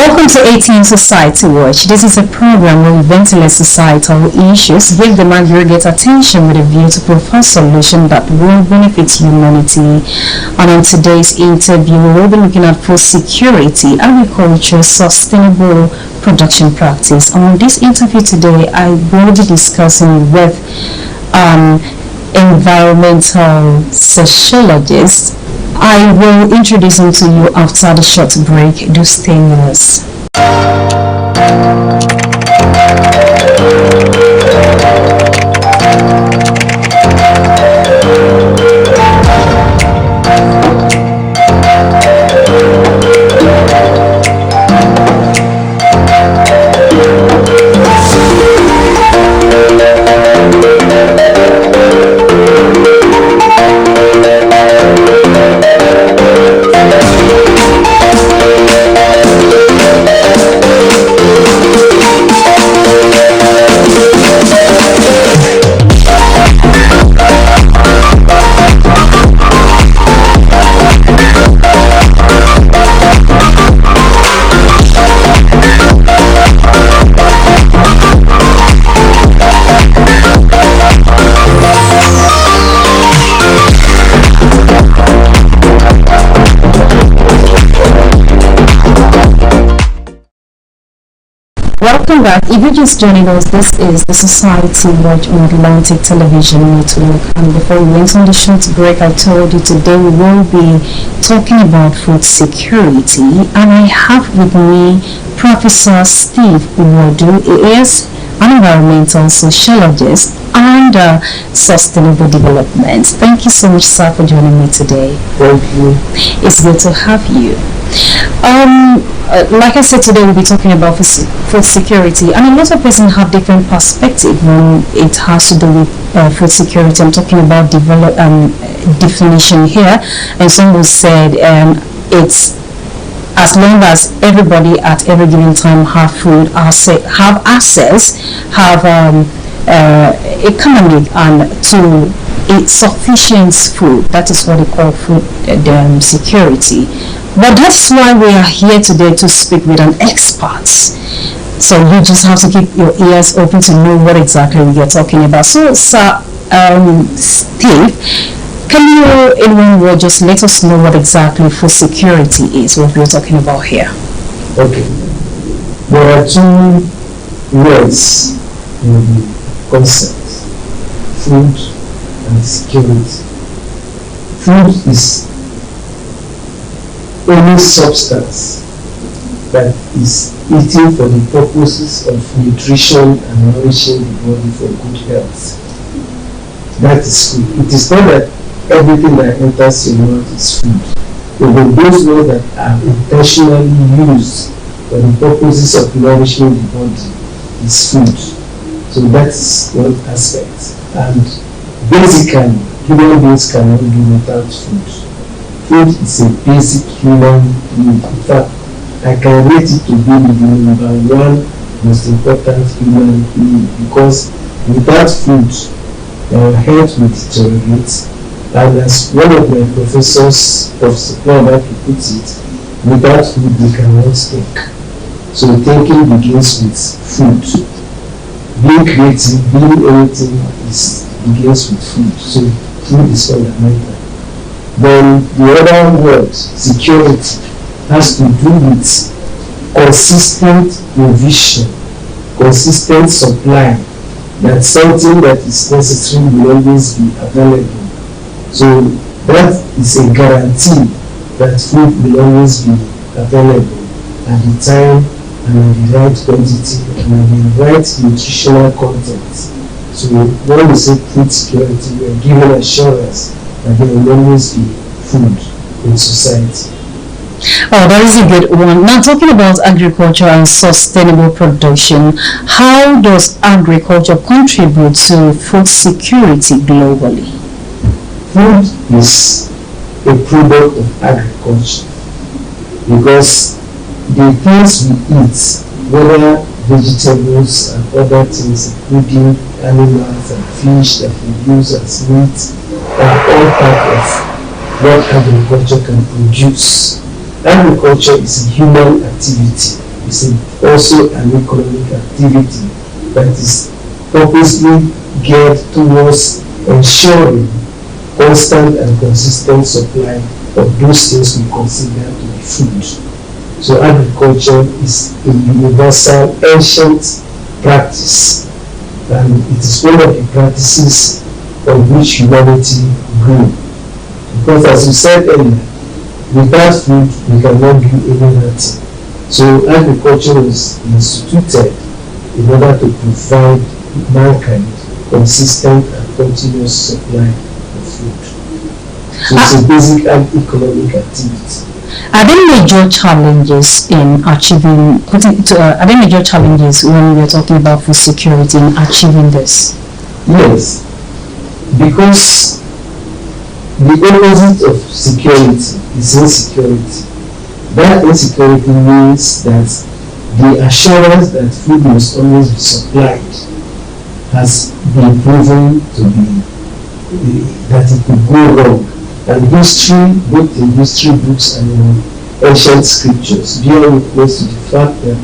Welcome to 18 Society Watch. This is a program where we ventilate societal issues, give them aggregate attention with a view to provide solution that will benefit humanity. And in today's interview, we will be looking at food security, agriculture, sustainable production practice. And on this interview today, I will be discussing with environmental sociologist. I will introduce him to you after the short break. Do stay with us. Welcome back. If you're just joining us, this is the Society Watch on Atlantic Television Network. And before we went on the short break, I told you today we will be talking about food security. And I have with me Professor Steve Uwodu. He is an environmental sociologist and sustainable development. Thank you so much, sir, for joining me today. Thank you. It's good to have you. Like I said, today we'll be talking about food security, and a lot of persons have different perspective when it has to do with food security. I'm talking about definition here, and someone said it's as long as everybody at every given time have food, have access, have economic and to eat sufficient food. That is what they call food security. But that's why we are here today, to speak with an expert. So you just have to keep your ears open to know what exactly we are talking about. So, sir, Steve, can you in one word just let us know what exactly food security is, what we're talking about here? Okay. There are two words in the concept: food and security. Food is any substance that is eaten for the purposes of nutrition and nourishing the body for good health. That is food. It is not that everything that enters your mouth is food. But those words that are intentionally used for the purposes of nourishing the body is food. So that is one aspect. And basically, human beings cannot do without food. Food is a basic human need. In fact, I can rate it to be the number one most important human need, because without food, our health will deteriorate. And as one of my professors, Professor Plumber, put it, without food we cannot think. So thinking begins with food. Being creative, being anything begins with food. So food is fundamental. Then the other word, security, has to do with consistent provision, consistent supply, that something that is necessary will always be available. So that is a guarantee that food will always be available at the time and at the right quantity and at the right nutritional content. So when we say food security, we are given assurance that there will always be food in society. Oh, that is a good one. Now, talking about agriculture and sustainable production, how does agriculture contribute to food security globally? Food is a product of agriculture, because the things we eat, whether vegetables and other things, including animals and fish that we use as meat, are all part of what agriculture can produce. Agriculture is a human activity. is also an economic activity that is purposely geared towards ensuring constant and consistent supply of those things we consider to be food. So agriculture is a universal ancient practice, and it is one of the practices on which humanity grew. Because as we said earlier, without food we cannot do anything. So agriculture was instituted in order to provide mankind consistent and continuous supply of food. So it's a basic economic activity. Are there major challenges in achieving, are there major challenges when we're talking about food security in achieving this? Yes, because the opposite of security is insecurity. That insecurity means that the assurance that food must always be supplied has been proven to be that it could go wrong. And history, both in history books and in ancient scriptures, bear witness to the fact that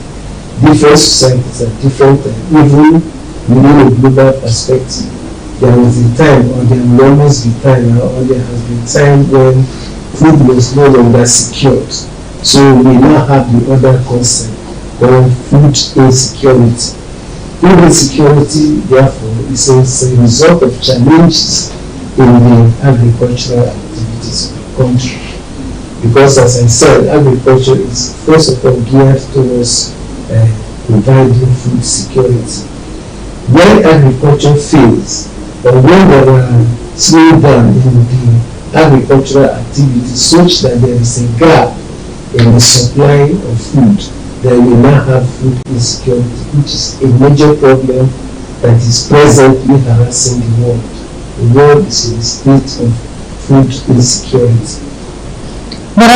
different societies are different, and even within a global perspective, there was a time, or there will always be time, or there has been time when food was no longer secured. So we now have the other concept called food insecurity. Food insecurity, therefore, is a result of challenges in the agricultural activities of the country. Because as I said, agriculture is first of all geared towards providing food security. When agriculture fails, or when there are slowdown in the agricultural activities such that there is a gap in the supply of food, then we now have food insecurity, which is a major problem that is presently harassing the world. The world is in a state of food insecurity. But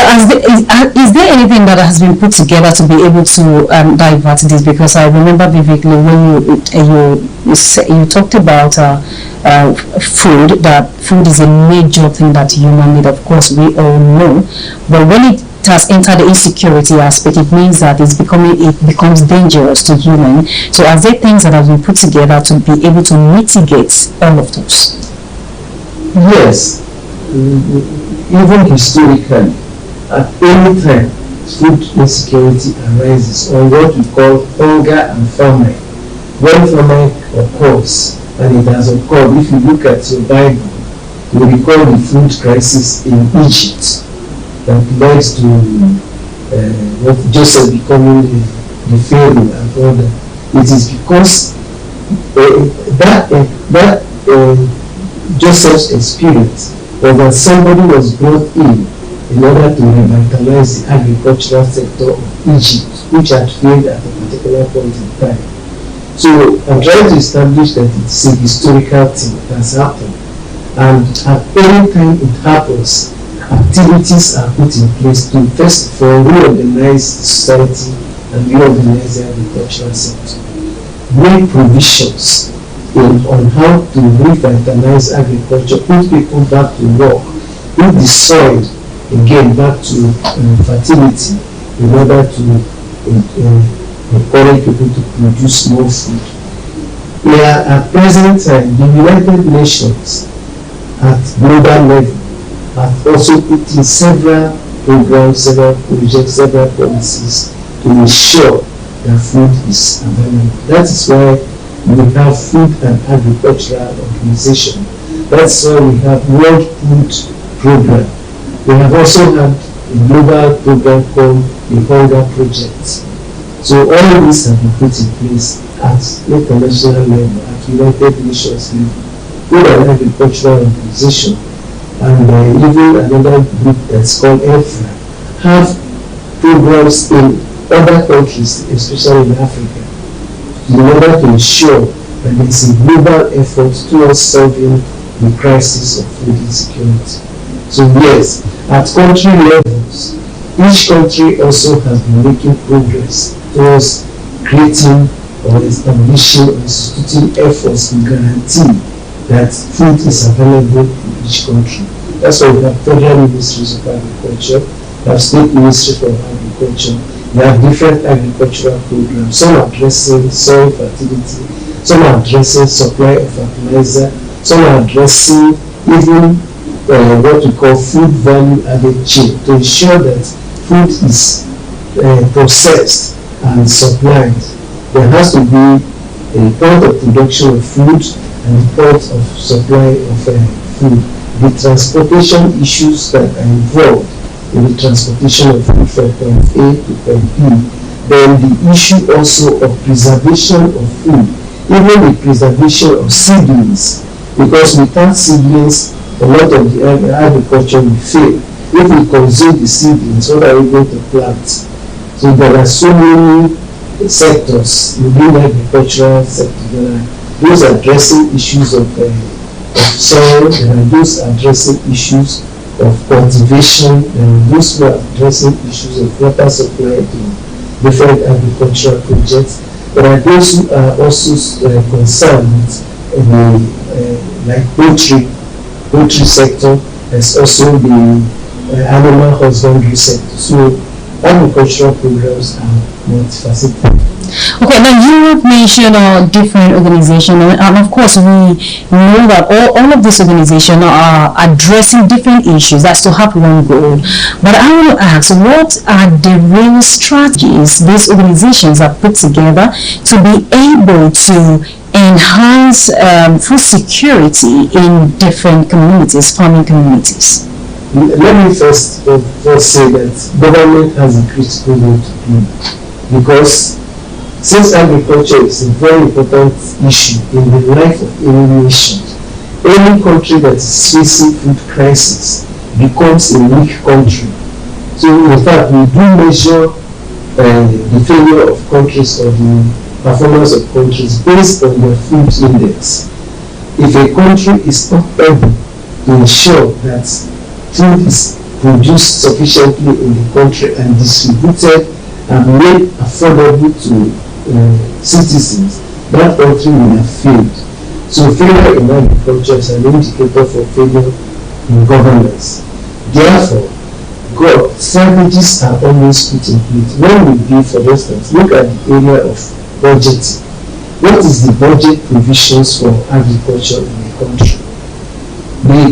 is there anything that has been put together to be able to divert this? Because I remember vividly when you talked about food, that food is a major thing that human need. Of course, we all know. But when it has entered the insecurity aspect, it means that it becomes dangerous to human. So are there things that have been put together to be able to mitigate all of those? Yes, even historically, at any time food insecurity arises, or what we call hunger and famine. When famine occurs, and it has occurred, if you look at your Bible, you recall the food crisis in Egypt that led to what Joseph becoming the Pharaoh and all that. It is because that Joseph's experience was that somebody was brought in order to revitalize the agricultural sector of Egypt, which had failed at a particular point in time. So I'm trying to establish that it's a historical thing that has happened, and at any time it happens, activities are put in place to first of all reorganize society and reorganize the agricultural sector. Make provisions on how to revitalize agriculture, put people back to work, put the soil again back to fertility in order to encourage people to produce more food. We are at present time, the United Nations at global level have also put in several programs, several projects, several policies to ensure that food is available. That is why we have Food and Agricultural Organization. That's why we have World Food Program. We have also had a global program called the Hunger Project. So all these have been put in place at international level, at United Nations level, Food and Agricultural Organization, and even another group that's called EFRA have programs in other countries, especially in Africa, in order to ensure that there is a global effort towards solving the crisis of food insecurity. So yes, at country levels, each country also has been making progress towards creating or establishing or instituting efforts to guarantee that food is available in each country. That's why we have federal ministries of agriculture, you have State Ministry for Agriculture, you have different agricultural programs, some are addressing soil fertility, some are addressing supply of fertilizer, some are addressing even what we call food value added chain to ensure that food is processed and supplied. There has to be a point of production of food and a point of supply of food. The transportation issues that are involved in the transportation of food from point A to point B, then the issue also of preservation of food, even the preservation of seedlings, because without seedlings, a lot of the agriculture will fail. If we consume the seedlings, what are we going to plant? So there are so many sectors within the agricultural sector. Those addressing issues of soil, there are those addressing issues of cultivation, and those who are addressing issues of water supply to different agricultural projects. There are those who are also concerned with like poultry sector. There's also the animal husbandry sector. So agricultural programs are multifaceted. Okay, now you have mentioned different organizations, and of course we know that all of these organizations are addressing different issues that's to have one goal. But I want to ask, what are the real strategies these organizations have put together to be able to enhance food security in different communities, farming communities? Let me first say that government has a critical role to play, because since agriculture is a very important issue in the life of any nation, any country that is facing food crisis becomes a weak country. So in fact, we do measure the failure of countries or the performance of countries based on their food index. If a country is not able to ensure that food is produced sufficiently in the country and distributed and made affordable to citizens, that country will have failed. So failure in agriculture is an indicator for failure in governance. Therefore, strategies are always put in place. When we do, for instance, look at the area of budgeting. What is the budget provisions for agriculture in the country?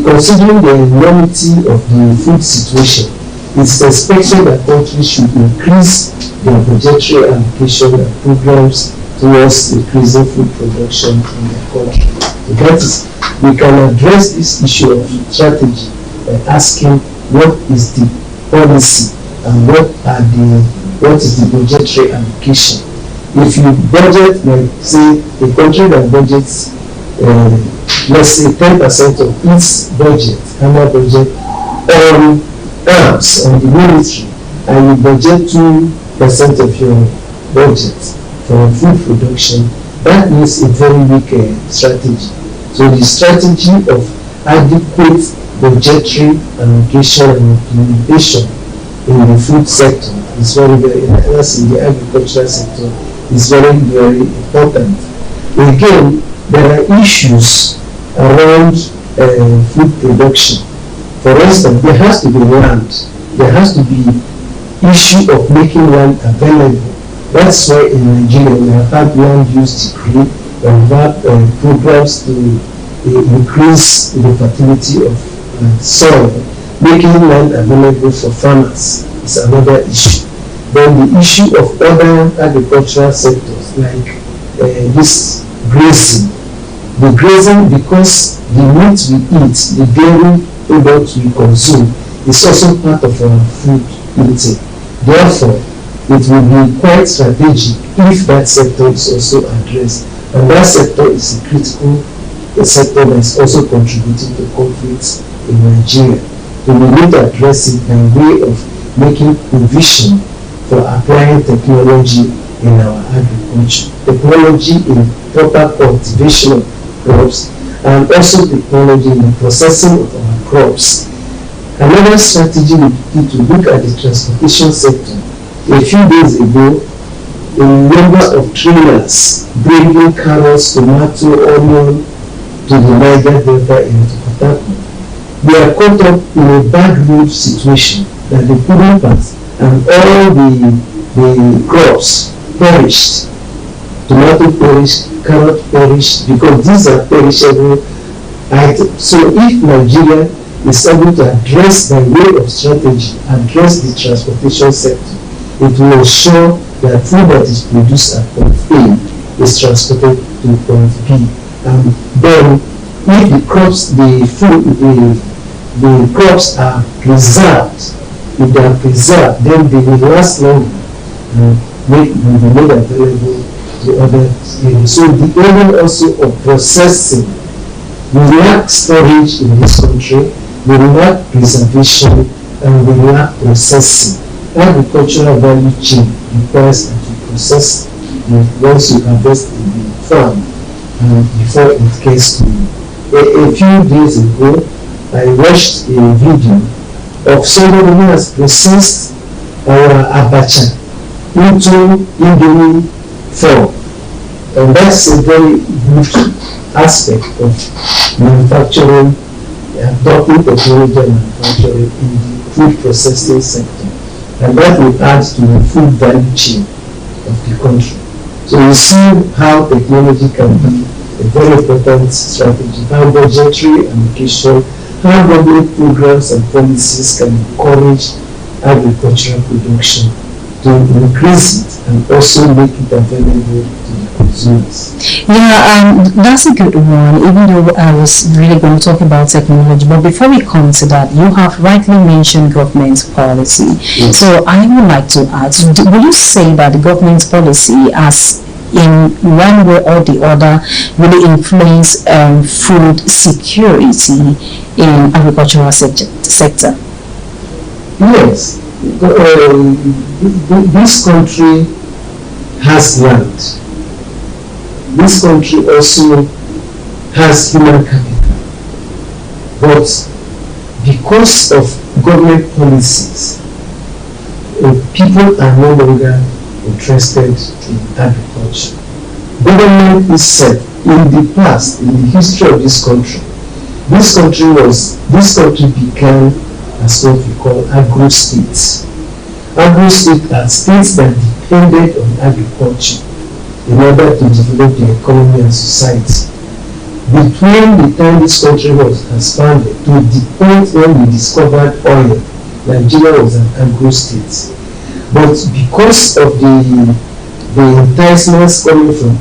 Considering the enormity of the food situation, it's expected that countries should increase their budgetary allocation and programs towards increasing food production in their country. So that is, we can address this issue of strategy by asking what is the policy and what is the budgetary allocation. If you budget, like say a country that budgets let's say 10% of its budget, annual budget, on arms, on the military, and you budget 2% of your budget for food production, that is a very weak strategy. So the strategy of adequate budgetary allocation and implementation in the food sector is very, that's in the agricultural sector, is very, very important. Again, there are issues around food production. For instance, there has to be land. There has to be issue of making land available. That's why in Nigeria we have had land use decree, we have had programs to increase the fertility of soil. Making land available for farmers is another issue. Then the issue of other agricultural sectors like this grazing. The grazing, because the meat we eat, the dairy products we consume, is also part of our food intake. Therefore, it will be quite strategic if that sector is also addressed. And that sector is a critical sector that is also contributing to conflicts in Nigeria. So we need to address it by way of making provision for applying technology in our agriculture. Technology in proper cultivation of crops, and also technology in the processing of our crops. Another strategy would be to look at the transportation sector. A few days ago, a number of trailers bringing carrots, tomato, onion to the Niger Delta into Port Harcourt. They are caught up in a bad road situation that they couldn't pass, and all the crops perished. Tomato perished, carrot perished, because these are perishable items. So if Nigeria is able to address by way of strategy, address the transportation sector, it will ensure that food that is produced at point A is transported to point B. And then if the crops, the crops are preserved, if they are preserved, then they will last longer and will be made available to other areas. So the area also of processing, we lack storage in this country, we lack preservation, and we lack processing. Agricultural value chain requires that you process once you harvest the farm before it gets to you. A few days ago, I watched a video of somebody who has processed our abacha into Indomie form, and that's a very good aspect of manufacturing, adopting technology and manufacturing in the food processing sector. And that will add to the food value chain of the country. So you see how technology can be a very important strategy, how budgetary allocation, how government programs and policies can encourage agricultural production to increase it and also make it available to the consumers. Yeah, that's a good one, even though I was really going to talk about technology. But before we come to that, you have rightly mentioned government policy. Yes. So I would like to ask, will you say that the government policy has in one way or the other really influence food security in agricultural sector? Yes. This country has land. This country also has human capital. But because of government policies, people are no longer interested in agriculture. Government is said in the past, in the history of this country began as what we call agro-states. Agro-states are states that depended on agriculture in order to develop the economy and society. Between the time this country was expanded to the point when we discovered oil, Nigeria was an agro-state. But because of the enticements coming from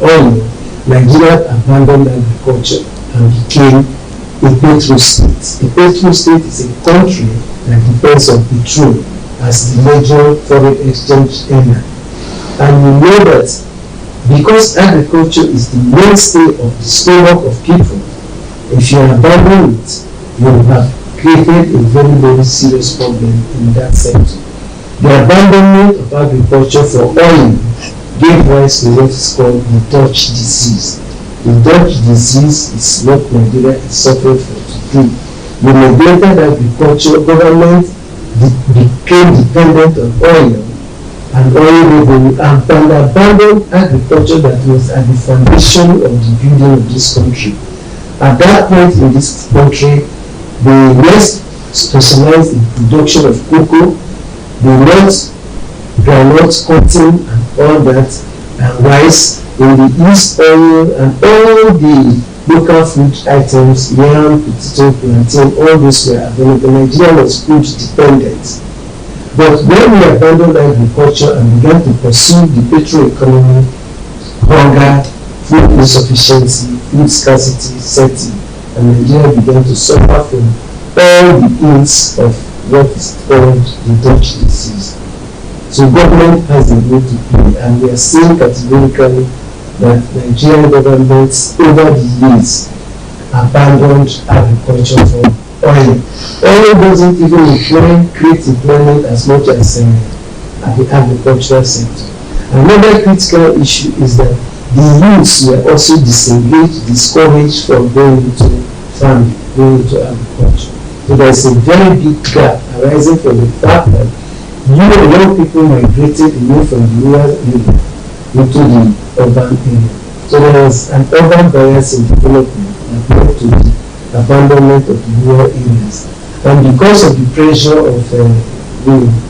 oil, Nigeria abandoned agriculture and became a petrol state. A petrol state is a country that depends on petrol as the major foreign exchange earner. And we know that because agriculture is the mainstay of the stomach of people, if you abandon it, you have created a very, very serious problem in that sector. The abandonment of agriculture for oil gave rise to what is called the Dutch disease. The Dutch disease is what Nigeria is suffering from today. The neglected agriculture, government became dependent on oil and oil revenue and abandoned agriculture that was at the foundation of the building of this country. At that point in this country, they were specialized in production of cocoa, they were groundnut, cotton, and all that, and rice. In the East, oil and all the local food items, yam, potato, plantain, all those were available. Nigeria was food dependent. But when we abandoned agriculture and began to pursue the petro economy, hunger, food insufficiency, food scarcity set in, and Nigeria began to suffer from all the ills of what is called the Dutch disease. So government has a role to play, and we are seeing categorically that Nigerian governments over the years abandoned agriculture for oil. Oil doesn't even create employment as much as at the agricultural sector. Another critical issue is that the youths were also disengaged, discouraged from going into farming, going into agriculture. So there's a very big gap arising from the fact that young people migrated away from the rural area into the urban area. So there was an urban bias in development that led to the abandonment of the rural areas. And because of the pressure of the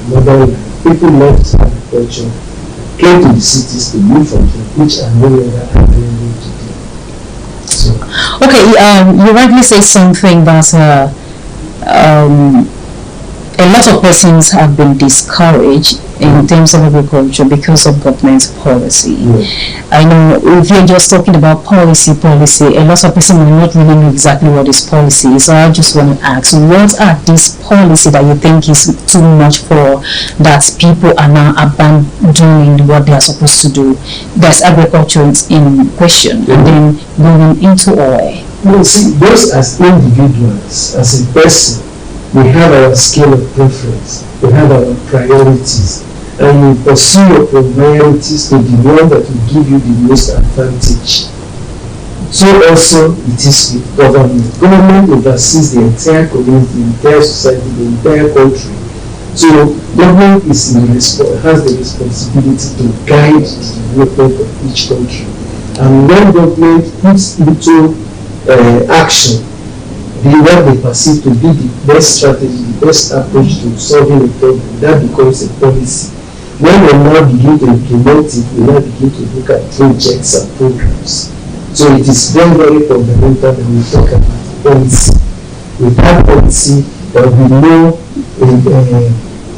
modern life, people left agriculture, came to the cities to live from them, which are no longer available to them. So, okay, you rightly say something that a lot of persons have been discouraged in terms of agriculture because of government policy. yeah. I know if you're just talking about policy, a lot of persons will not really know exactly what is policy. So I just want to ask, what are these policy that you think is too much for that people are now abandoning what they are supposed to do? That's agriculture in question, and then going into oil. No, see, those as individuals, as a person, we have our scale of preference, we have our priorities, and you pursue your priorities to the one that will give you the most advantage. So also it is with government. Government oversees the entire community, the entire society, the entire country. So government has the responsibility to guide the development of each country. And when government puts into action what they perceive to be the best strategy, the best approach to solving a problem, that becomes a policy. When we now begin to implement it, we now begin to look at projects and programs. So it is very, very fundamental that we talk about policy. Without policy, there will be no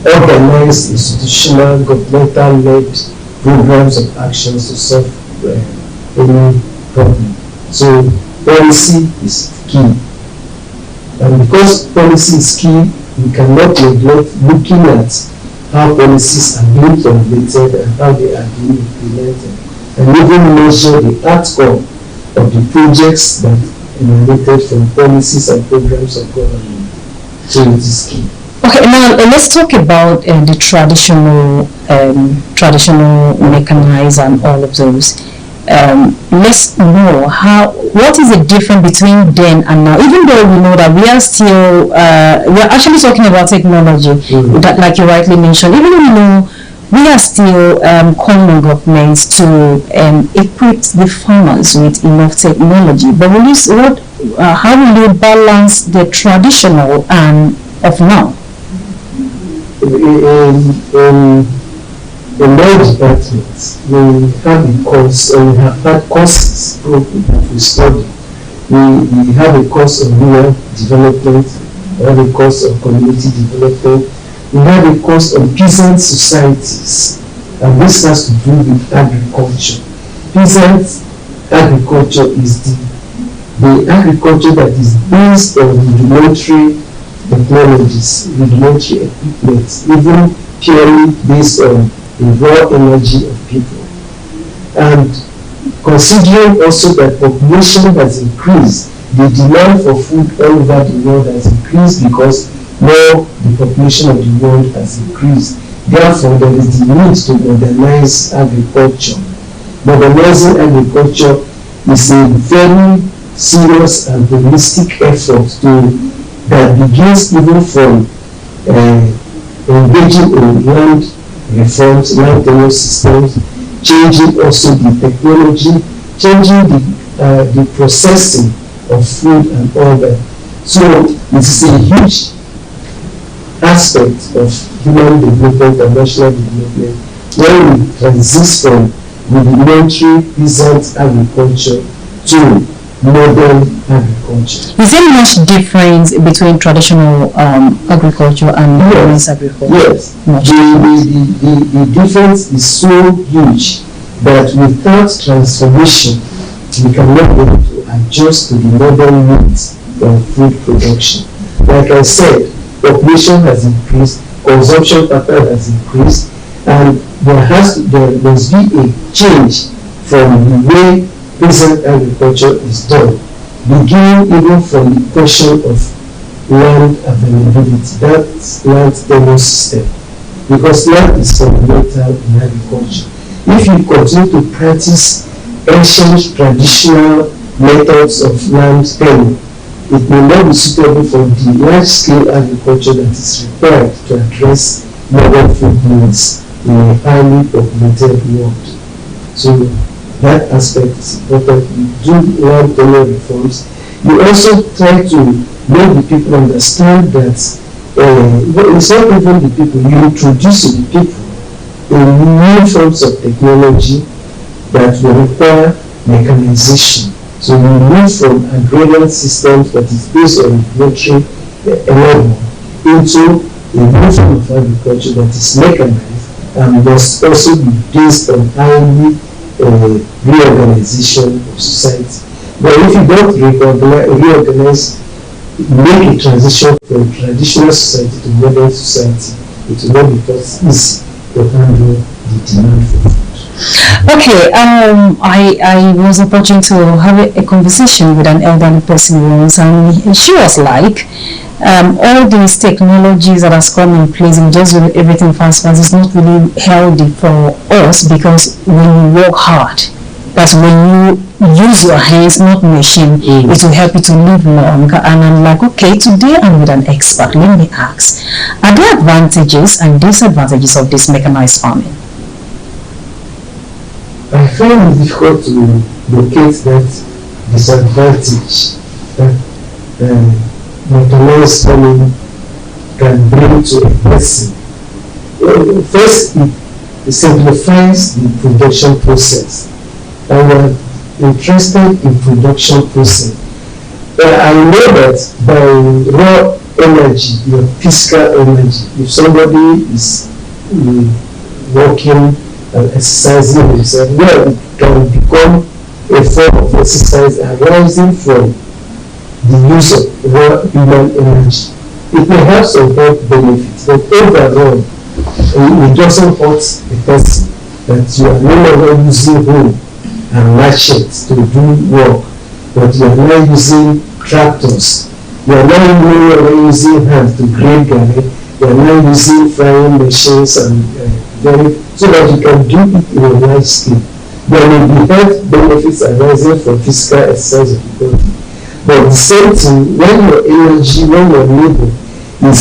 organized, institutional, governmental-led programs of actions to solve any problem. So policy is key. And because policy is key, we cannot neglect looking at how policies are being formulated and how they are being implemented, and even measure the outcome of the projects that emanated from policies and programs of government. So it is key. Okay, now let's talk about the traditional mechanized and all of those. Let's know what is the difference between then and now, even though we know that we are still we are actually talking about technology, that, like you rightly mentioned, even though we know we are still calling on governments to equip the farmers with enough technology. But how will you balance the traditional and of now? In my department, we have a course, and we have had courses that we study. We have a course on rural development, we have a course on community development, we have a course on peasant societies, and this has to do with agriculture. Peasant agriculture is the agriculture that is based on rudimentary technologies, rudimentary equipment, even purely based on the raw energy of people. And considering also that population has increased, the demand for food all over the world has increased because now the population of the world has increased. Therefore, there is the need to modernize agriculture. Modernizing agriculture is a very serious and holistic effort that begins even from engaging in land reforms, land tenure systems, changing also the technology, changing the processing of food and all that. So it is a huge aspect of human development and national development when we transit from rudimentary peasant agriculture to modern agriculture. Is there much difference between traditional agriculture and modernized agriculture? Yes. The difference is so huge that without transformation, we cannot be able to adjust to the modern needs of food production. Like I said, population has increased, consumption pattern has increased, and there must be a change from the way present agriculture is done, beginning even from the question of land availability, that's land tenure system, because land is fundamental in agriculture. If you continue to practice ancient traditional methods of land tenure, it may not be suitable for the large-scale agriculture that is required to address modern food needs in a highly populated world. So that aspect is important. You do land tenure reforms. You also try to make the people understand that it's not even the people, you introduce to the people new forms of technology that will require mechanization. So we move from agrarian systems that is based on military level into a new form of agriculture that is mechanized and must also be based on highly reorganization of society. But if you don't reorganize, make a transition from traditional society to modern society, it will not be easy to handle the demand for food. Okay, I was opportune to have a conversation with an elderly person once, and she was like, all these technologies that has come in place and just do everything fast is not really healthy for us, because when you work hard, that's when you use your hands, not machine, it will help you to live longer. And I'm like, okay, today I'm with an expert. Let me ask, are there advantages and disadvantages of this mechanized farming? I find it difficult to locate that disadvantage that mechanized farming can bring to a person. First, it simplifies the production process. And we're interested in production process. I know that by raw energy, your physical energy, if somebody is working and exercising himself, well, it can become a form of exercise arising from the use of raw human energy. It may have some health benefits, but overall, it doesn't hurt the person that you are no longer using home and machetes to do work, but you are now using tractors. You are now no longer using hands to grade garden. You are now using frying machines and so that you can do it in a large scale. There may be health benefits arising from physical exercise of the body. But the same thing, when your energy, when your labor is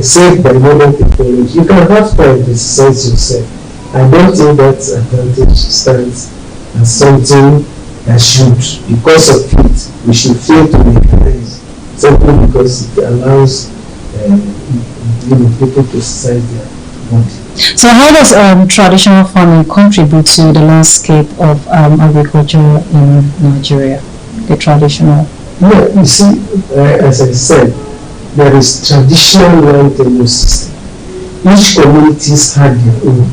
saved by modern technology, you can have time to exercise yourself. I don't think that advantage stands as something that should, because of it, we should fail to recognize, simply because it allows people to exercise their body. So how does traditional farming contribute to the landscape of agriculture in Nigeria? The traditional? Yeah, you see, as I said, there is traditional land tenure system. Each communities had their own.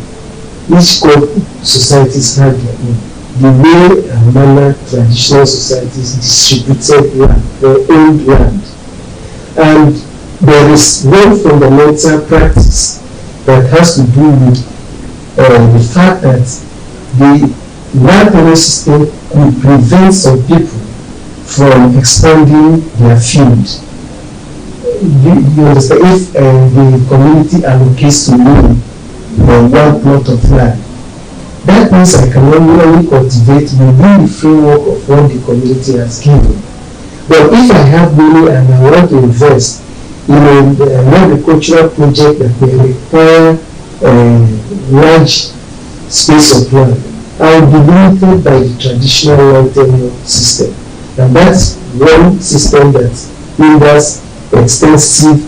Each societies had their own. The way and manner traditional societies distributed land, their own land. And there is one fundamental practice that has to do with the fact that the land tenure system could prevent some people from expanding their field. You understand? If the community allocates to me one plot of land, that means I can only cultivate within the framework of what the community has given. But if I have money and I want to invest in an agricultural project that may require a large space of land, I will be limited by the traditional land tenure system. And that's one system that hinders extensive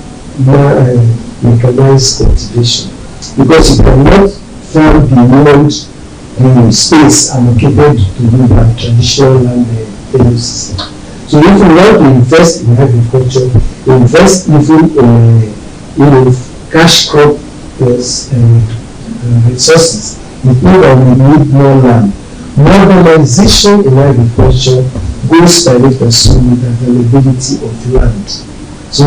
mechanized cultivation, because you cannot farm beyond the space allocated to you by traditional land tenure system. So if you want to invest in agriculture, invest even in cash crop resources, you know that we need more land. Modernization in agriculture goes by the pursuit with availability of land. So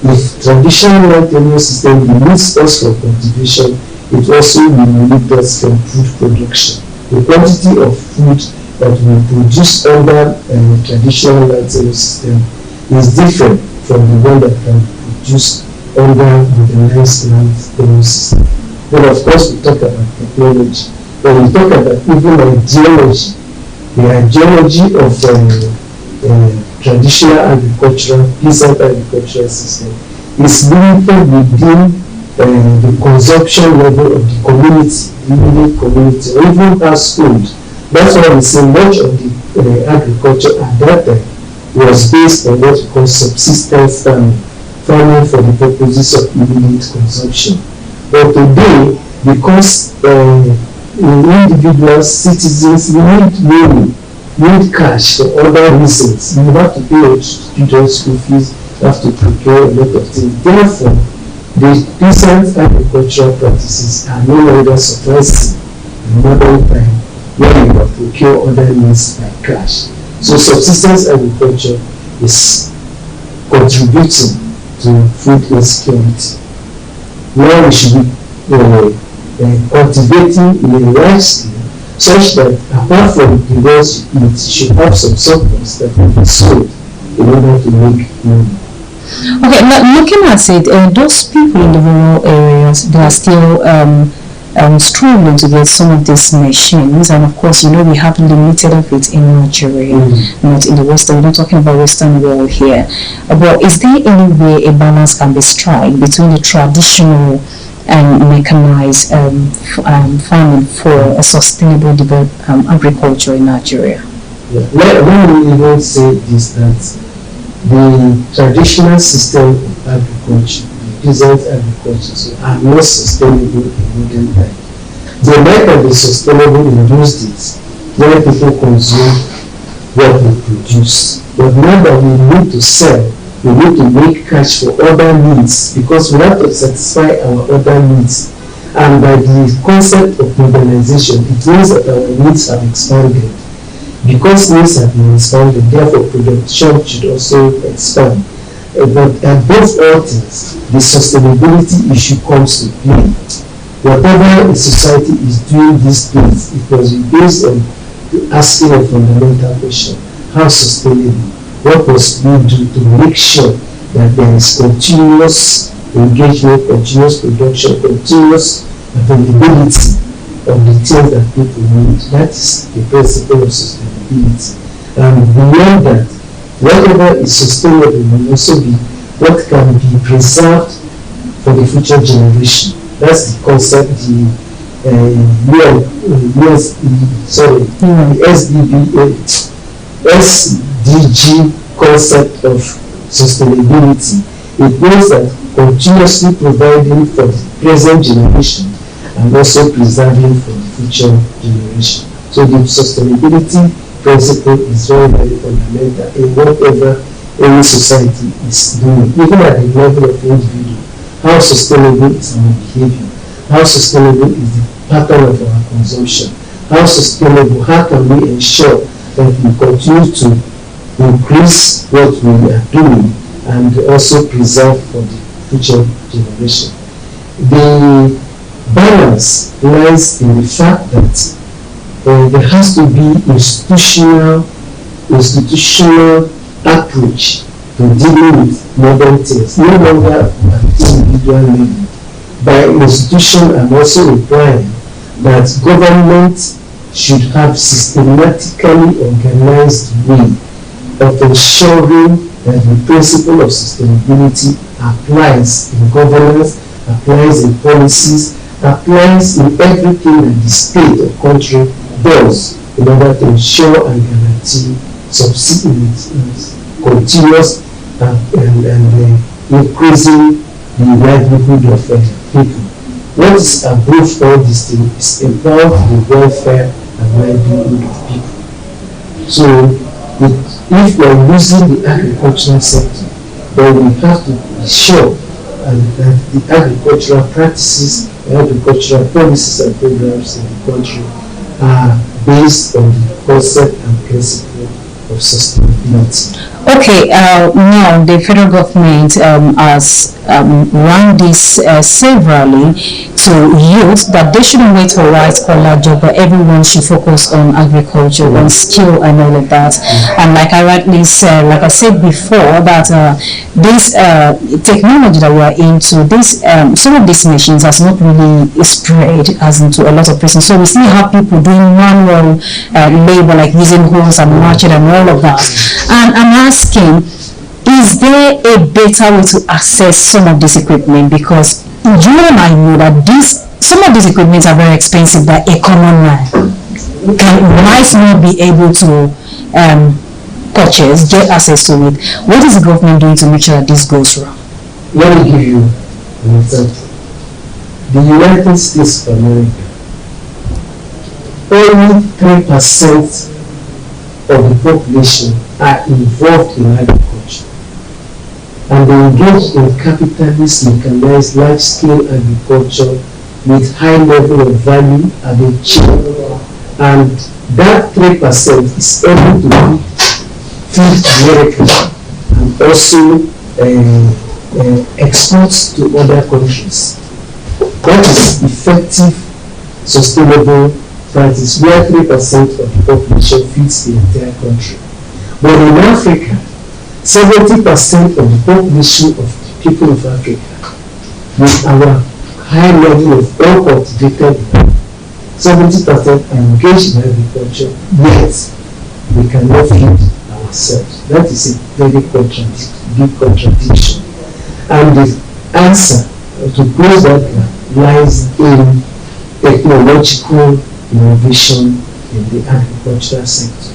if traditional land tenure system limits us from cultivation, it also limits us from food production. The quantity of food that we produce under traditional land tenure system is different from the one that can be produced under modernized land tenure system. But of course, we talk about technology. When we talk about even ideology, the ideology of traditional agricultural, peasant agricultural system is limited within the consumption level of the community, the immediate community, or even household. That's why we say much of the agriculture at that time was based on what we call subsistence farming, farming for the purposes of immediate consumption. But today, because individuals, citizens need money, need cash for other reasons, you have to pay your students' school fees, you have to procure a lot of things. Therefore, the recent agricultural practices are no longer sufficing in modern time where you have to procure other needs like cash. So subsistence agriculture is contributing to food insecurity. Now we should be cultivating in a large scale such that apart from the ones it should have some surplus that can be sold in order to make money. Okay, now looking at it, those people in the rural areas, they are still struggling to get some of these machines, and of course, we have limited of it in Nigeria, not in the Western. We're not talking about Western world here. But is there any way a balance can be struck between the traditional and mechanized farming for a sustainable agriculture in Nigeria? Yeah. When we even say this, that the traditional system of agriculture, the peasant agriculture, are not sustainable in modern time. They might have been sustainable in those days when people consume what we produce. But now that we need to sell, we need to make cash for other needs because we have to satisfy our other needs. And by the concept of modernization, it means that our needs have expanded. Because needs have been expanded, therefore production should also expand. But above all things, the sustainability issue comes to play. Whatever a society is doing these days, it must be based on asking a fundamental question: how sustainable? What must we do to make sure that there is continuous engagement, continuous production, continuous availability of the things that people need? That is the principle of sustainability. And beyond that, whatever is sustainable will also be what can be preserved for the future generation. That's the concept, the SDG concept of sustainability. It means that continuously providing for the present generation and also preserving for the future generation. So the sustainability principle is very, very fundamental in whatever any society is doing, even at the level of individual. How sustainable is our behavior? How sustainable is the pattern of our consumption? How sustainable, how can we ensure that we continue to increase what we are doing and also preserve for the future generation? The balance lies in the fact that there has to be institutional approach to dealing with modern things, no longer at individual level. By institution, I'm also implying that government should have systematically organized way of ensuring that the principle of sustainability applies in governance, applies in policies, applies in everything that the state or country does in order to ensure and guarantee continuous and increasing the livelihood of people. What is above all these things is about the welfare and livelihood of people. So if we are using the agricultural sector, then we have to be sure that the agricultural practices, agricultural policies and programs in the country are based on the concept and principle of sustainability. Okay, now the federal government has run this severally to youth that they shouldn't wait for white-collar job, but everyone should focus on agriculture, on skill and all of that. And like I rightly said, like I said before, that this technology that we are into, this some of these machines has not really spread as into a lot of places. So we still have people doing manual labor, like using hoes and machete and all of that. And I'm asking, is there a better way to access some of this equipment? Because you and I know that some of these equipments are very expensive that a common man might not be able to purchase, get access to it. What is the government doing to make sure that this goes wrong? Let me give you an example. The United States of America, only 3% of the population are involved in agriculture, and they engage in capitalist mechanized large-scale agriculture with high level of value added chain, and that 3% is able to feed America and also exports to other countries. That is effective, sustainable practice where 3% of the population feeds the entire country. But in Africa, 70% of the population of the people of Africa, with our high level of uncultivated land, 70% are engaged in agriculture, yet we cannot feed ourselves. That is a very big contradiction. And the answer to close that gap lies in technological innovation in the agricultural sector,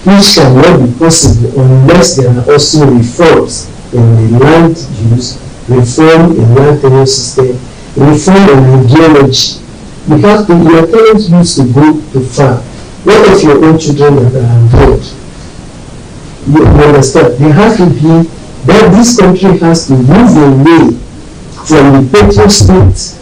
which cannot be possible unless there are also reforms in the land use, reform in land tenure system, reform in ideology. Because your parents used to go to farm. What if your own children are abroad? You understand? They have to be that this country has to move away from the petro state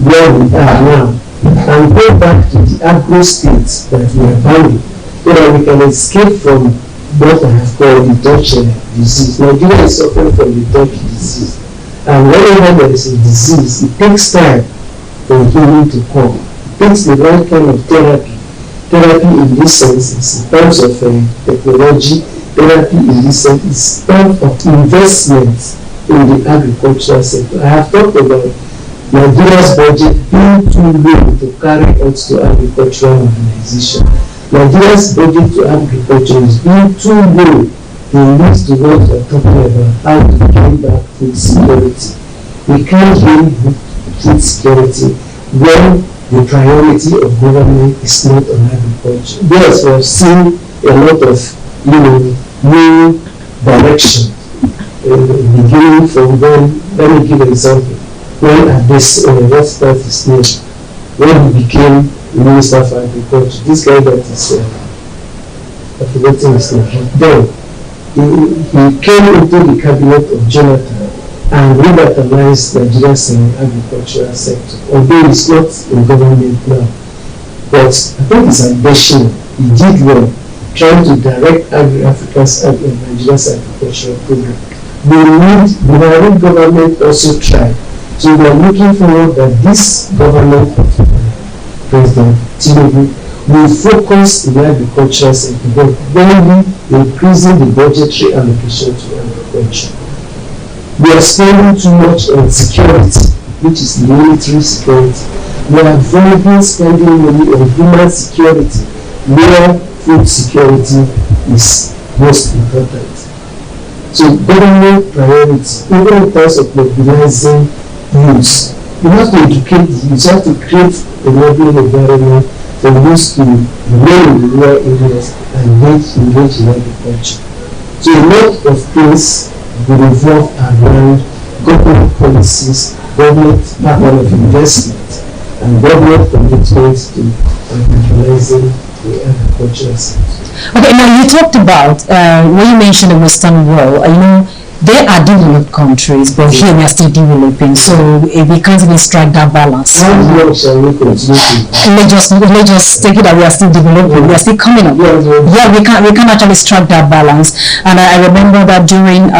where we are now and go back to the agro state that we are bounding, so that we can escape from what I have called the Dutch disease. Nigeria is suffering from the Dutch disease, and whenever there is a disease, it takes time for healing to come. It takes the right kind of therapy. Therapy in this sense is in terms of technology. Therapy in this sense is terms of investment in the agricultural sector. I have talked about Nigeria's budget being too low to carry out to agricultural modernization. Nigeria's budget to agriculture is being too low to lead to what we are talking about, how to gain back food security. We can't gain food security when the priority of government is not on agriculture. Yes, we have seen a lot of new direction beginning from when. Let me give an example. When at this what's that his name? When he became Minister for Agriculture, this guy that is forgetting his name. Then he came into the cabinet of Jonathan and revitalized Nigeria's agricultural sector. Although he's not in government now, but I think it's ambition. He did well trying to direct Nigeria's agricultural program. The Buhari government also tried. So we are looking forward that this government of President Tinubu will focus in the agricultural sector, but mainly increasing the budgetary allocation to agriculture. We are spending too much on security, which is military security. We are avoiding spending money on human security, where food security is most important. So government priorities, even in terms of mobilizing youth, you have to educate the youth, you have to create a enabling environment for youth to remain in the rural areas and engage in agriculture. So a lot of things will revolve around government policies, government pattern of investment, and government commitment to revitalizing the agricultural sector. Okay, now you talked about, when you mentioned the Western world, they are developed countries, but here we are still developing, so we can't even strike that balance. How long shall we continue? Let's just take it that we are still developing, we are still coming up. Yeah, we can't actually strike that balance. And I remember that during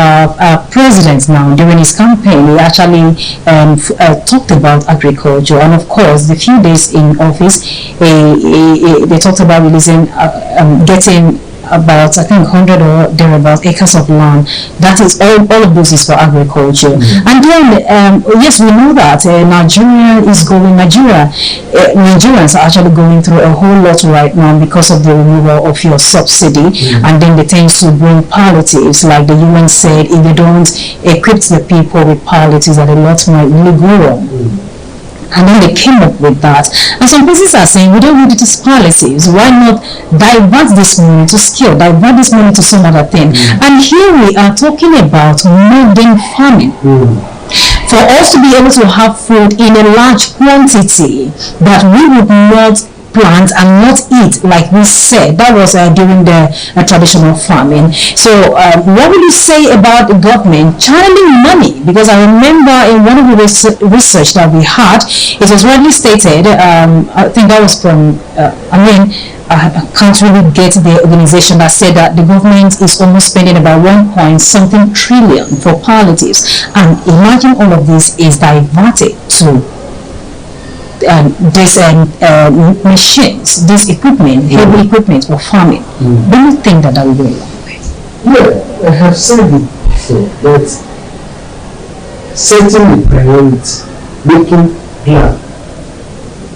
President now, during his campaign, he actually talked about agriculture, and of course, the few days in office, they talked about releasing, getting about, I think, 100 or thereabouts acres of land. That is all of this is for agriculture. And then yes, we know that Nigerians are actually going through a whole lot right now because of the removal of your subsidy, and then they tend to bring palliatives, like the UN said, if they don't equip the people with palliatives, that a lot might really go wrong. And then they came up with that. And some persons are saying, we don't need it as palliatives. Why not divert this money to skill, divert this money to some other thing? And here we are talking about modern farming. For us to be able to have food in a large quantity that we would not plant and not eat, like we said, that was during the traditional farming. So what would you say about the government channeling money? Because I remember in one of the research that we had, it was widely stated, I think that was from I can't really get the organization that said that the government is almost spending about 1 point something trillion for palliatives, and imagine all of this is diverted to these machines, this equipment, heavy equipment for farming. Do you think that will go a long way? Yeah, I have said it before, that setting the priority, making plan,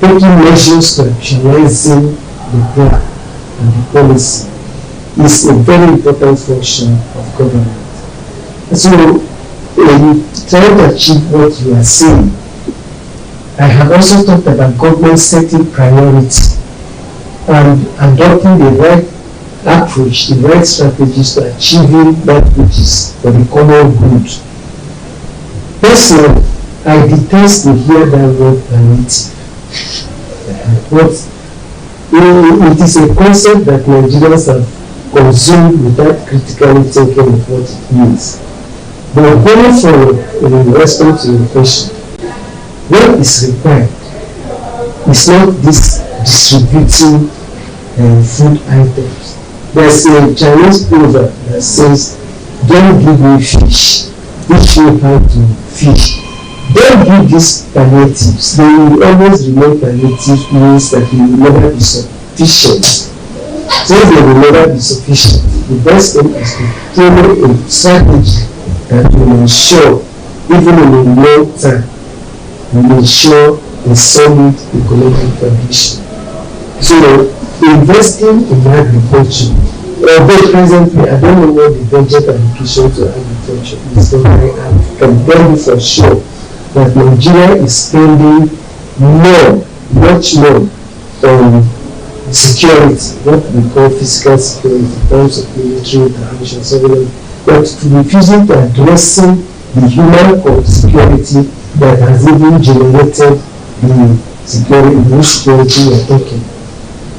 taking measures to actualizing the plan and the policy is a very important function of government. So, in trying to achieve what you are saying, I have also talked about government setting priorities and adopting the right approach, the right strategies to achieving that which is for the common good. Personally, I detest to hear that word palliative. But it is a concept that Nigerians have consumed without critically thinking of what it means. But going forward, in response to your question, what is required is not this distributing food items. There's a Chinese proverb that says, don't give me fish, teach me how to fish. Don't give these palliatives. They will always remain palliative, means that they will never be sufficient. Since they will never be sufficient, the best thing is to follow a strategy that will ensure, even in the long term, will ensure a solid economic foundation. So, investing in agriculture, although presently I don't know what the budget allocation to agriculture is, so I can tell you for sure that Nigeria is spending more, much more on security, what we call physical security in terms of military intervention, surveillance, but to refusing to addressing the human security that has even generated the security, the security we are talking.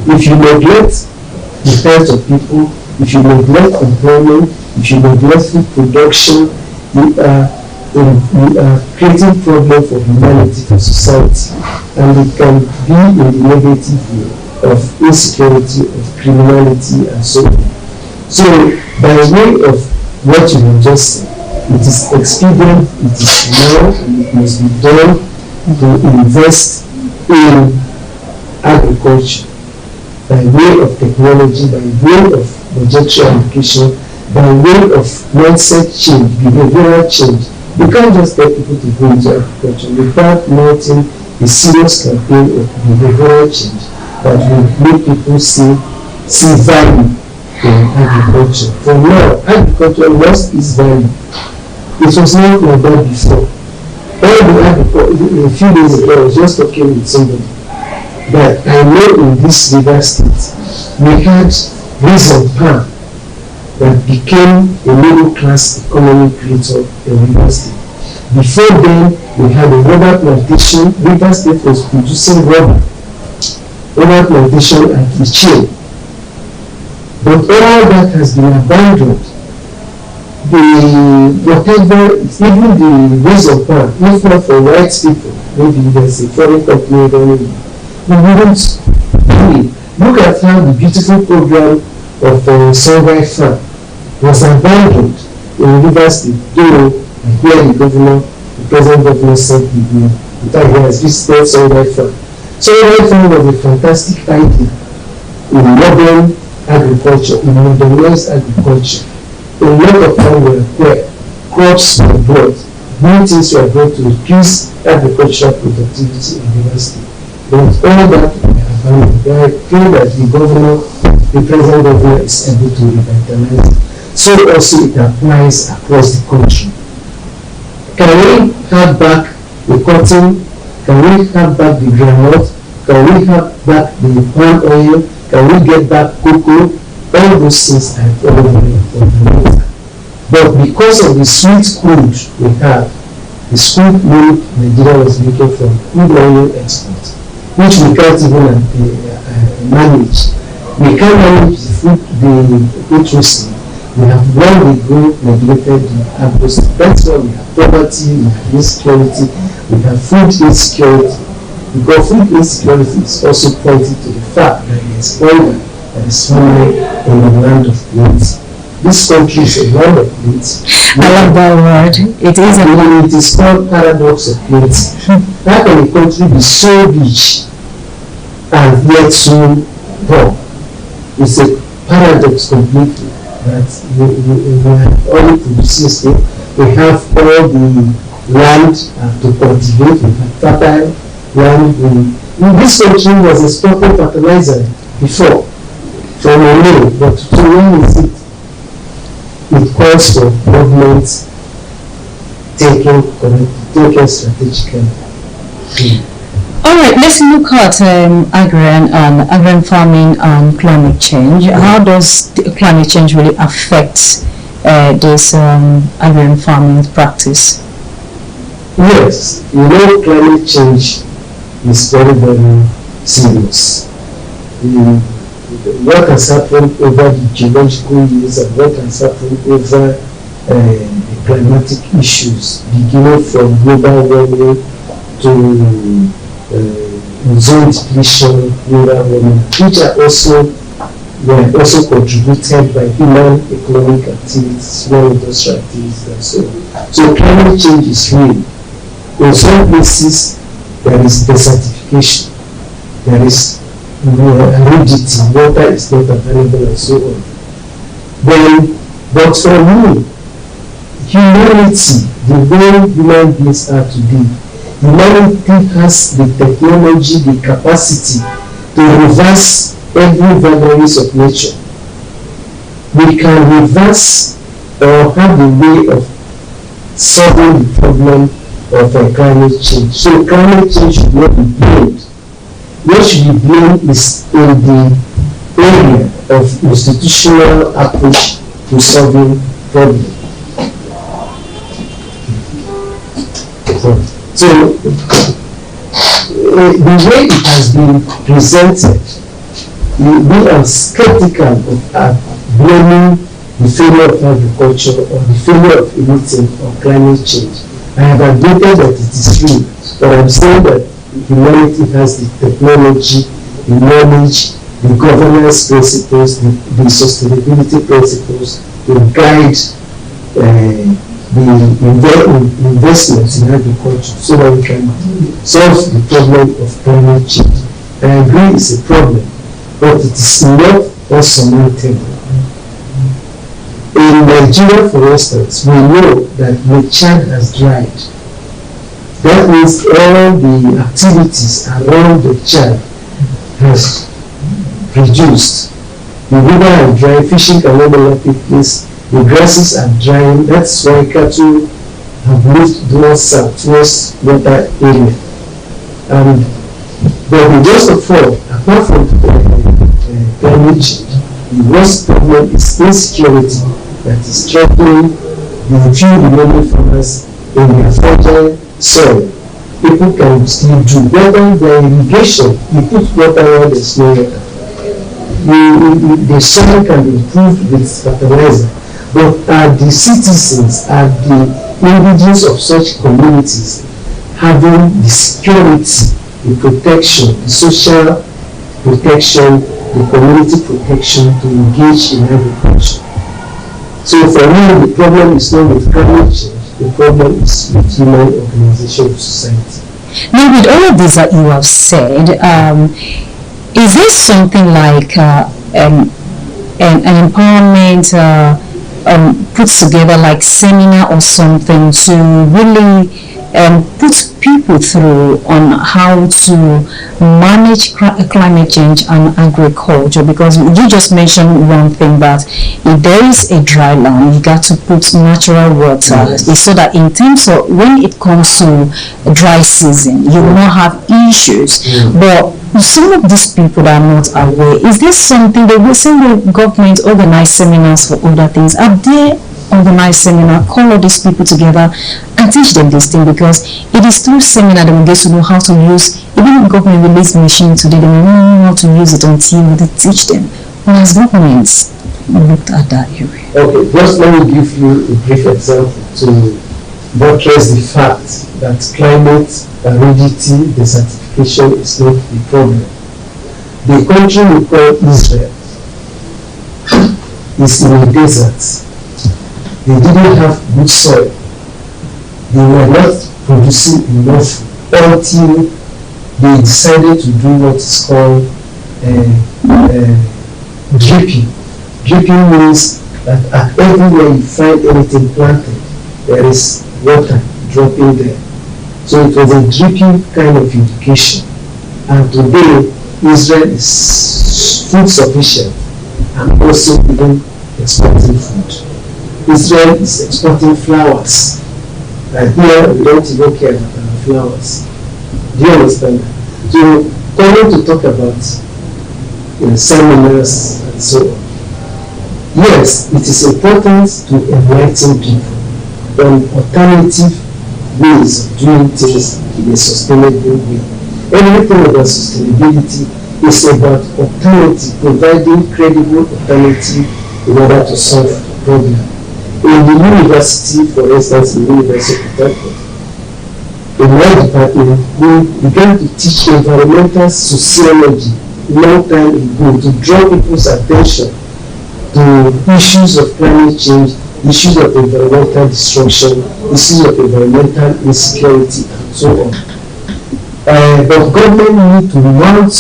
If you neglect the types of people, if you neglect employment, if you neglect food production, we are creating problem for humanity, for society, and it can be in the negative way of insecurity, of criminality, and so on. So, by way of what you have just said, it is expedient, it is now, and it must be done to invest in agriculture by way of technology, by way of budgetary allocation, by way of mindset change, behavioral change. You can't just get people to go into agriculture without mounting a serious campaign of behavioral change that will make people see value in agriculture. For now, agriculture lost its value. It was not like that before. A few days ago, I was just talking with somebody that I know in this river state, we had reason palm that became a middle class economic creator in River State. Before then, we had a rubber plantation. River State was producing rubber plantation at Ichie. But all that has been abandoned. Even the reason palm, if not for white people, maybe there's a foreign company running, we wouldn't do it. Look at how the beautiful program of Sunrise Farm was abandoned in River State, though here the present governor said he has visited Sunrise Farm. Sunrise Farm was a fantastic idea in modern agriculture, in modernized agriculture. A lot of time were acquired, crops were brought, new things were brought to increase agricultural productivity in River State. But all that I feel that the present governor is able to revitalize it. So also it applies across the country. Can we have back the cotton Can we have back the groundnut? Can we have back the palm oil? Can we get back cocoa? All those things are all very important. But because of the sweet crude we have, the sweet milk Nigeria was making from crude oil export, which we can't even manage. We can't manage the food roasting. We have long ago neglected the harvest. That's why we have poverty, we have insecurity, we have food insecurity. Because food insecurity is also pointed to the fact that there is hunger, there is famine in the land of plenty. This country is a land of plenty. I love that word. It is a land. It is called paradox of plenty. How can a country be so rich and yet so poor? It's a paradox completely. That we have all the producers there. We have all the land to cultivate. We have fertile land. This country was exporting fertilizer before from a mill, but so when is it? It calls for government taking strategically. All right, let's look at agrarian farming and climate change. How does climate change really affect this agrarian farming practice? Yes, climate change is very, very serious. What has happened over the geological years and what has happened over the climatic issues, beginning from global warming to ozone depletion, rural warming, which were also contributed by human economic activities, human industrial activities, and so on. So climate change is real. In some places, there is desertification, there is aridity, water is not available, and so on. But for me, humanity, the way human beings are today, humanity has the technology, the capacity to reverse every vagaries of nature. We can reverse or have a way of solving the problem of climate change. So climate change should not be blamed. What should be blamed is in the area of institutional approach to solving problems. So the way it has been presented, we are skeptical of blaming the failure of agriculture or the failure of anything on climate change. I have admitted that it is real, but I'm saying that humanity has the technology, the knowledge, the governance principles, the sustainability principles to guide the investments in agriculture so that we can solve the problem of climate change. I agree it's a problem, but it is not unsurmountable. In Nigeria, for instance, we know that the Chad has dried. That means all the activities around the Chad has reduced. The river are dry, fishing can no longer take place, the grasses are drying. That's why cattle have moved north south towards water area. But the worst of all, apart from climate change, the worst problem is insecurity that is troubling the few remaining farmers in their fragile soil. People can still do better than irrigation. You put water where there's no water. The soil can be improved with fertilizer. But are the citizens, are the indigenous of such communities having the security, the protection, the social protection, the community protection to engage in agriculture? So for me, the problem is not with climate change, the problem is with human organization of society. Now, with all of this that you have said, is this something like an empowerment put together like seminar or something to really put people through on how to manage climate change and agriculture, because you just mentioned one thing, that if there is a dry land, you got to put natural water. It's so that in terms of when it comes to dry season, you will not have issues. But some of these people that are not aware, is this something they will say the government organize seminars for other things? Are there organize seminar, call all these people together and teach them this thing? Because it is through seminar that we get to know how to use, even if government release machine today, they will not know how to use it until they teach them. But as governments looked at that area. Okay, just let me give you a brief example to buttress the fact that climate aridity desertification is not the problem. The country we call Israel is in a desert. They didn't have good soil. They were not producing enough until they decided to do what is called dripping. Dripping means that at everywhere you find anything planted, there is water dropping there. So it was a dripping kind of irrigation. And today, Israel is food sufficient and also even exporting food. Israel is exporting flowers, and here we don't even care about our flowers. Do you understand that? So, coming to talk about seminars and so on, yes, it is important to enlighten people on alternative ways of doing things in a sustainable way. Everything about sustainability is about alternative, providing credible alternative in order to solve the problem. In the university, for instance, in the University of Kentucky, in my department, we began to teach environmental sociology long time ago to draw people's attention to issues of climate change, issues of environmental destruction, issues of environmental insecurity, and so on. But government need to mount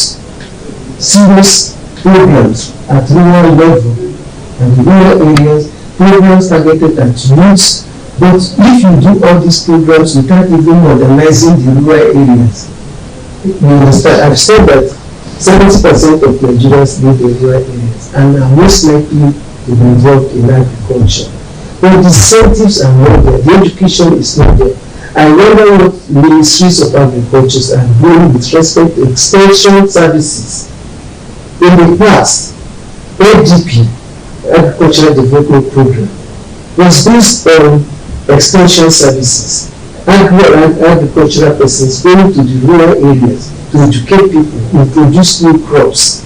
serious programs at rural level and rural areas, programs targeted at youths. But if you do all these programs without even modernizing the rural areas, you understand, I've said that 70% of Nigerians live in rural areas and are most likely to be involved in agriculture. But the incentives are not there, the education is not there. I wonder what ministries of agriculture are doing with respect to extension services. In the past, ADP, Agricultural Development Program, was based on extension services. Agricultural persons going to the rural areas to educate people, introduce new crops.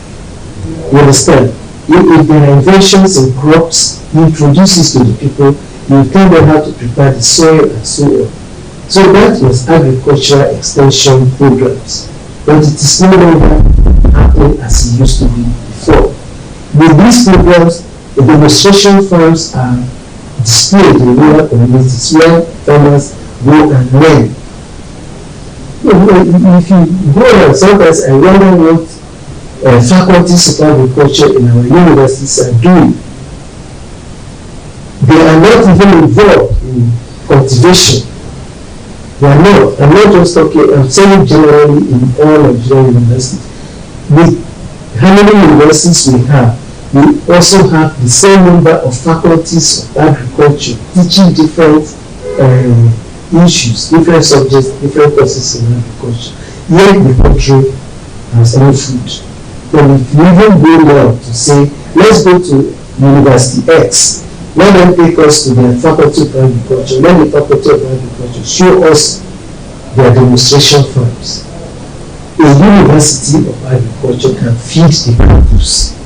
You understand? If there are inventions in crops, you introduce this to the people, you tell them how to prepare the soil and so on. So that was agricultural extension programs. But it is no longer happening as it used to be before. With these programs, the demonstration farms are displayed in rural communities where farmers go and learn. If you go around, sometimes I wonder what faculties of agriculture in our universities are doing. They are not even involved in cultivation. They are not. I'm not just talking, I'm saying generally in all Nigerian universities. With how many universities we have, we also have the same number of faculties of agriculture teaching different issues, different subjects, different courses in agriculture. Yet the country has no food. But if you even go now to say, let's go to University X, let them take us to their faculty of agriculture, let the faculty of agriculture show us their demonstration farms. A university of agriculture can feed the campus.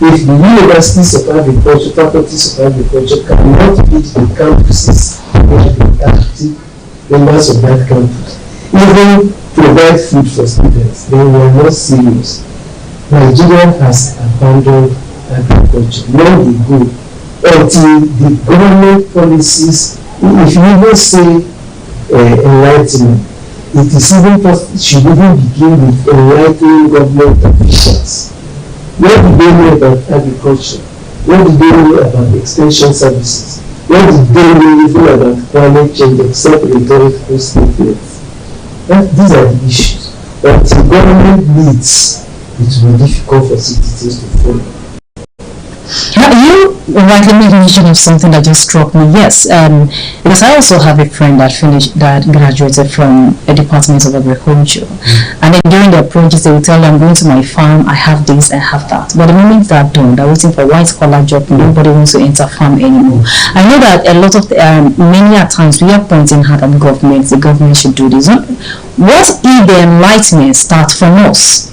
If the universities of agriculture, faculties of agriculture cannot feed the campuses of the active members of that campus, even provide food for students, then we are not serious. Nigeria has abandoned agriculture long ago until the government policies, if you even say enlightenment, it is even should even begin with enlightening government officials. What do they know about agriculture? What do they know about the extension services? What did they know even about climate change except rhetorical statements? These are the issues. But the government needs, it will be difficult for citizens to follow. You rightly made mention of something that just struck me. Yes, because I also have a friend that graduated from a department of agriculture, and then during their projects they will tell them, I'm going to my farm, I have this, I have that. But the moment they're done, they're waiting for a white collar job. Nobody wants to enter farm anymore. I know that a lot of many at times we are pointing out at the government should do this. What if the enlightenment starts from us?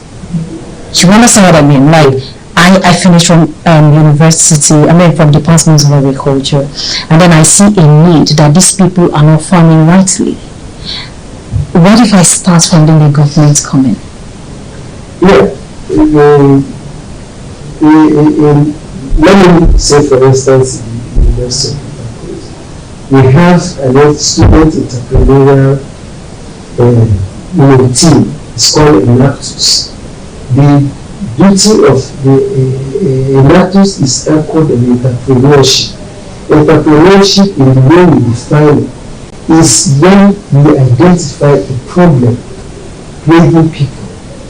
You understand what I mean? Like, I finished from university, from Department of Agriculture, and then I see a need that these people are not farming rightly. What if I start finding the government coming? Yeah. Let me say, for instance, in the University of Agriculture, we have a student entrepreneurial team. It's called Enactus. The beauty of the Enactus is anchored in entrepreneurship. Entrepreneurship, in the way we define it, is when we identify a problem plaguing people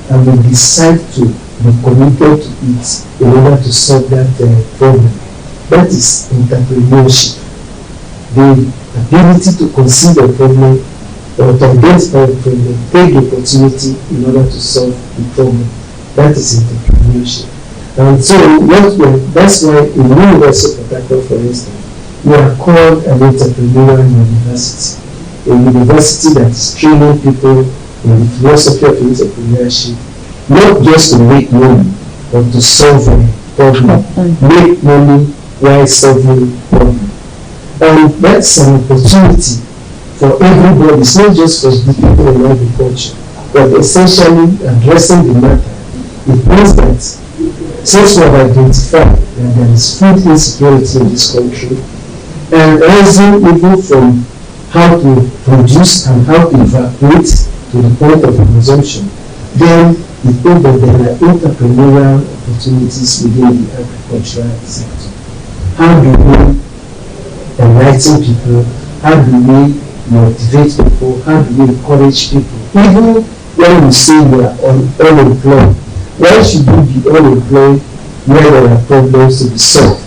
and we decide to be committed to it in order to solve that problem. That is entrepreneurship. The ability to conceive a problem or to identify a problem, take the opportunity in order to solve the problem. That is entrepreneurship. And so that's why in the University of Port Harcourt, for instance, we are called an entrepreneurial university. A university that is training people in the philosophy of entrepreneurship, not just to make money, but to solve a problem. Make money while solving a problem. And that's an opportunity for everybody. It's not just for the people in agriculture, but essentially addressing the matter. It means that since we have identified that there is food insecurity in this country, and rising even from how to produce and how to evacuate to the point of consumption, then it means that there are entrepreneurial opportunities within the agricultural sector. How do we enlighten people? How do we motivate people? How do we encourage people? Even when we say we are unemployed, why should we be unemployed where there are problems to be solved?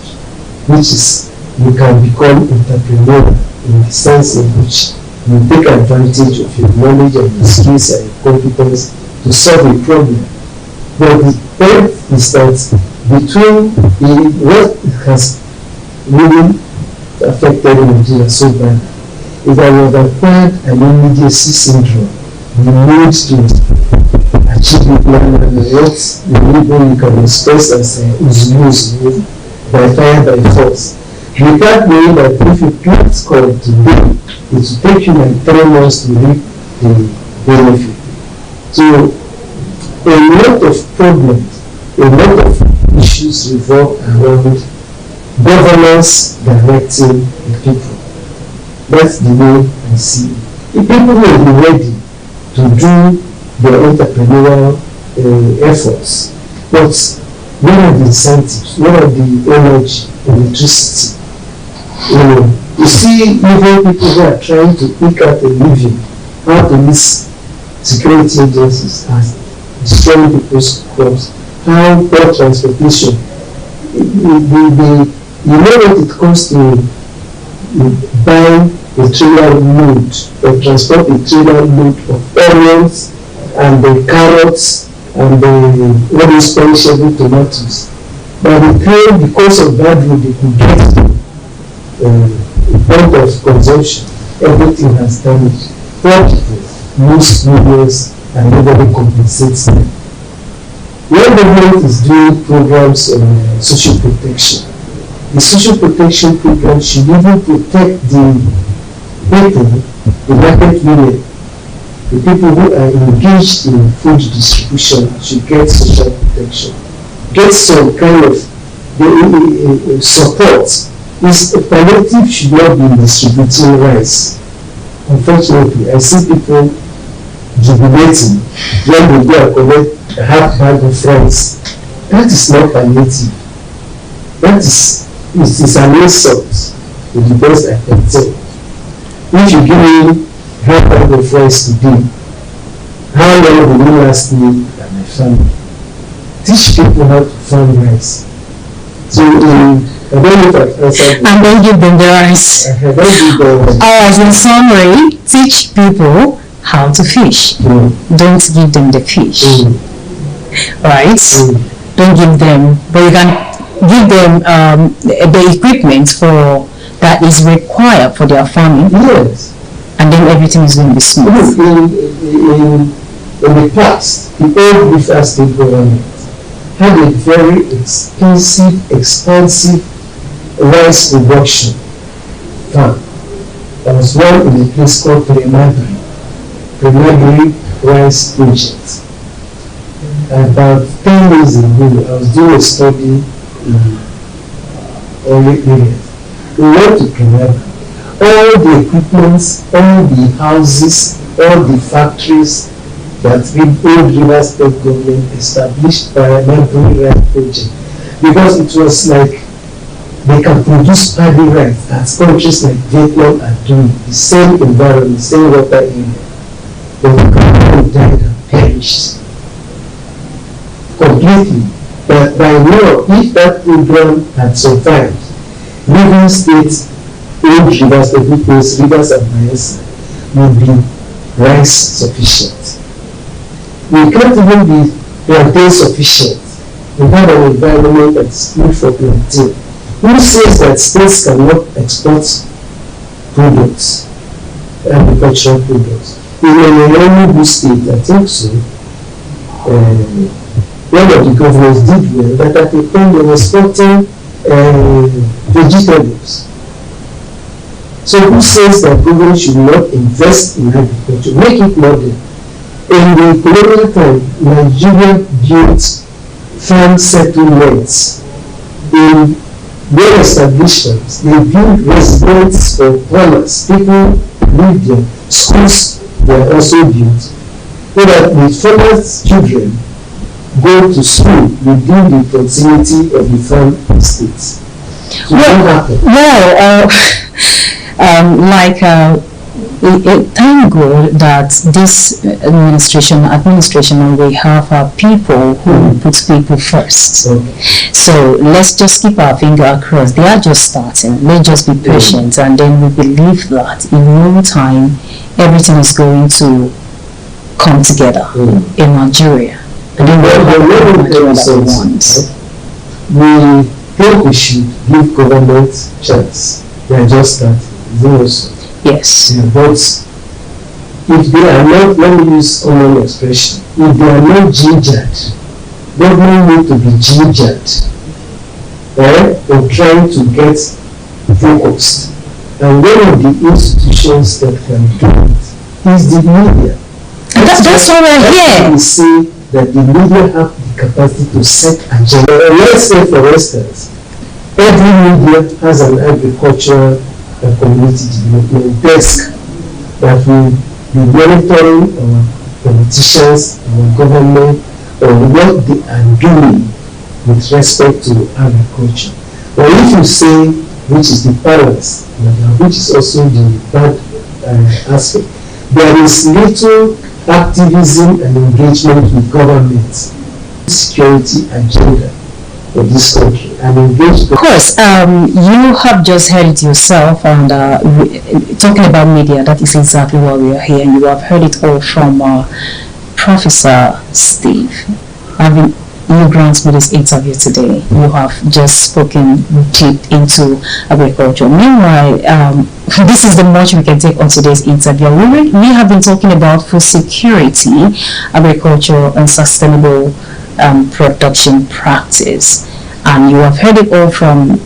Which is, you can become entrepreneurial in the sense in which you take advantage of your knowledge and your skills and your competence to solve a problem. But the point is that between what has really affected Nigeria so bad is that we have acquired an immediacy syndrome. We need to achieve it now, and what the people you can express as uzu by fire by force. Without knowing that if you plant corn today, it will take you like 3 months to reap the benefit. So a lot of problems, a lot of issues revolve around governance directing the people. That's the way I see it. The people will be ready to do their entrepreneurial efforts, but what are the incentives? What are the energy, electricity? You see, even people who are trying to pick up a living, how police security agencies are destroying people's crops, how poor transportation. You know what it costs to buy a trailer load or transport a trailer load of onions and the carrots and what is perishable tomatoes. By the time, because of bad road, they could get to a point of consumption, everything has damaged. Poor people lose millions and nobody compensates them. When the government is doing programs on social protection, the social protection program should even protect the people, the market women, the people who are engaged in food distribution should get social protection, get some kind of support. Palliative should not be distributing rice. Unfortunately, I see people jubilating when they go and collect a half bag of rice. That is not palliative. That is, it is an insult. to the best I can tell. If you give me half of the rice today, how long will you last me and my family? Teach people how to farm rice. So I don't know if I've answered. And then give them the rice. As in summary, teach people how to fish. Don't give them the fish. Right? Don't give them, but you can give them the equipment for that is required for their farming. Yes. And then everything is going to be smooth. In the past, the old River State government had a very expansive rice production farm. There was one in a place called Premagri Rice Project. About 10 years ago, I was doing a study in Ori area. We went to Premagri. All the equipments, all the houses, all the factories that the old River State government established Premagri Rice Project, because it was like they can produce paddy rice as countries like Vietnam are doing, the same environment, the same water area. But the government died and perished completely. But by now, if that program had survived, River State, old River State, because Rivers and Bayelsa would be rice sufficient. We can't even be plantain sufficient. We have an environment that's good for plantain. Who says that states cannot export products, agricultural products? In a good state, I think so. One of the governors did well, that at the time they were exporting vegetables. So who says that government should not invest in agriculture, make it modern? In the colonial time, Nigeria built farm settlements in well-established farms. They built residences for farmers. People live there. Schools were also built, so that the farmers' children go to school within the proximity of the farm estates. So thank God that this administration and we have people who put people first. So let's just keep our finger crossed. They are just starting. Let's just be patient, and then we believe that in no time everything is going to come together in Nigeria. And then we think we should give government chance. They are just starting. Yes. But if they are not, let me use common expression, if they are not gingered, government need to be gingered in trying to get focused. And one of the institutions that can do it is the media. That's what we're here. We say that the media have the capacity to set agenda. Let's say, for instance, every media has an agricultural and community development desk that will be monitoring our politicians, our government, on what they are doing with respect to agriculture. But if you say, which is the balance, which is also the bad aspect, there is little activism and engagement with government, security agenda for this country, and engage. Of course, you have just heard it yourself, and talking about media, that is exactly why we are here. And you have heard it all from Professor Steve. You grant me this interview today. You have just spoken deep into agriculture. Meanwhile, this is the much we can take on today's interview. We have been talking about food security, agriculture, and sustainable production practice. And you have heard it all from